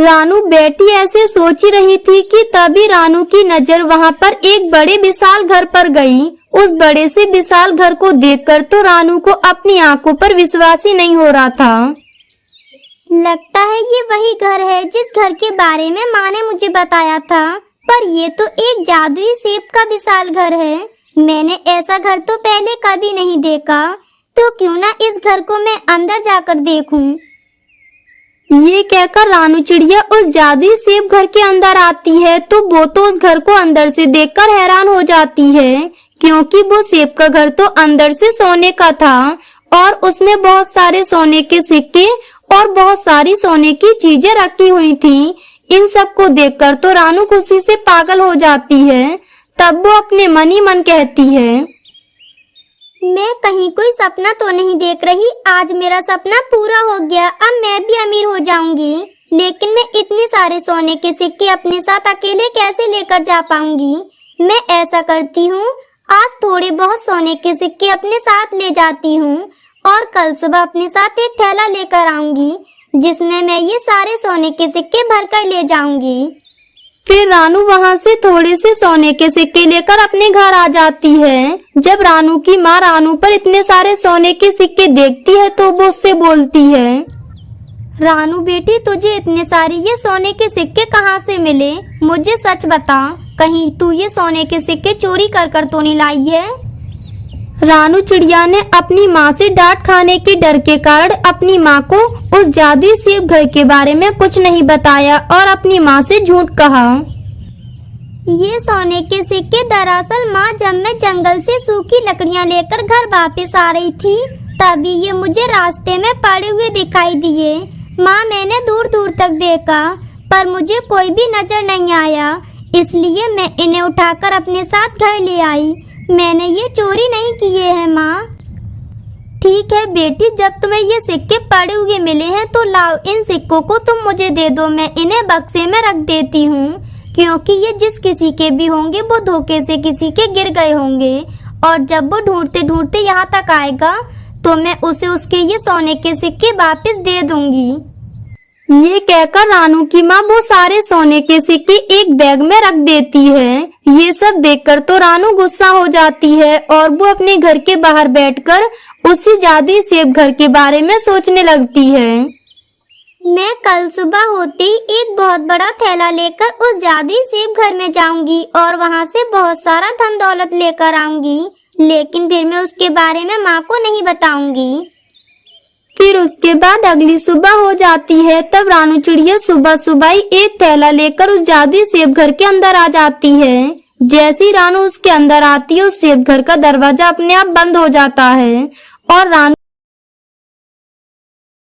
रानू बैठी ऐसे सोच रही थी कि तभी रानू की नजर वहां पर एक बड़े विशाल घर पर गई। उस बड़े से विशाल घर को देखकर तो रानू को अपनी आंखों पर विश्वास ही नहीं हो रहा था। लगता है ये वही घर है जिस घर के बारे में माँ ने मुझे बताया था, पर ये तो एक जादुई सेब का विशाल घर है। मैंने ऐसा घर तो पहले कभी नहीं देखा, तो क्यों ना इस घर को मैं अंदर जाकर देखूं। ये कहकर रानू चिड़िया उस जादुई सेब घर के अंदर आती है तो वो तो उस घर को अंदर से देखकर हैरान हो जाती है, क्योंकि वो सेब का घर तो अंदर से सोने का था और उसमें बहुत सारे सोने के सिक्के और बहुत सारी सोने की चीजें रखी हुई थी। इन सब को देखकर तो रानू खुशी से पागल हो जाती है। तब वो अपने मन ही मन कहती है, मैं कहीं कोई सपना तो नहीं देख रही। आज मेरा सपना पूरा हो गया। अब मैं भी अमीर हो जाऊंगी। लेकिन मैं इतने सारे सोने के सिक्के अपने साथ अकेले कैसे लेकर जा पाऊंगी। मैं ऐसा करती हूँ, आज थोड़े बहुत सोने के सिक्के अपने साथ ले जाती हूँ और कल सुबह अपने साथ एक थैला लेकर आऊंगी जिसमें मैं ये सारे सोने के सिक्के भरकर ले जाऊंगी। फिर रानू वहां से थोड़े से सोने के सिक्के लेकर अपने घर आ जाती है। जब रानू की माँ रानू पर इतने सारे सोने के सिक्के देखती है तो वो उससे बोलती है, रानू बेटी, तुझे इतने सारे ये सोने के सिक्के कहाँ से मिले? मुझे सच बता, कहीं तू ये सोने के सिक्के चोरी कर तो नहीं लाई है? रानू चिड़िया ने अपनी माँ से डांट खाने के डर के कारण अपनी माँ को उस जादुई सेब घर के बारे में कुछ नहीं बताया और अपनी माँ से झूठ कहा। ये सोने के सिक्के दरअसल माँ, जब मैं जंगल से सूखी लकड़ियाँ लेकर घर वापस आ रही थी तभी ये मुझे रास्ते में पड़े हुए दिखाई दिए। माँ, मैंने दूर दूर तक देखा पर मुझे कोई भी नजर नहीं आया, इसलिए मैं इन्हें उठाकर अपने साथ घर ले आई। मैंने ये चोरी नहीं किए हैं माँ। ठीक है बेटी, जब तुम्हें ये सिक्के पड़े हुए मिले हैं तो लाओ, इन सिक्कों को तुम मुझे दे दो। मैं इन्हें बक्से में रख देती हूँ, क्योंकि ये जिस किसी के भी होंगे वो धोखे से किसी के गिर गए होंगे और जब वो ढूंढते ढूंढते यहाँ तक आएगा तो मैं उसे उसके ये सोने के सिक्के वापस दे दूंगी। ये कहकर रानू की माँ वो सारे सोने के सिक्के एक बैग में रख देती है। ये सब देखकर तो रानू गुस्सा हो जाती है और वो अपने घर के बाहर बैठकर उसी जादुई सेब घर के बारे में सोचने लगती है। मैं कल सुबह होते ही एक बहुत बड़ा थैला लेकर उस जादुई सेब घर में जाऊंगी और वहाँ से बहुत सारा धन दौलत लेकर आऊंगी, लेकिन फिर मैं उसके बारे में माँ को नहीं बताऊंगी। फिर उसके बाद अगली सुबह हो जाती है। तब रानू चिड़िया सुबह सुबह ही एक थैला लेकर उस जादुई सेब घर के अंदर आ जाती है। जैसे ही रानू उसके अंदर आती है उस सेब घर का दरवाजा अपने आप बंद हो जाता है और रानू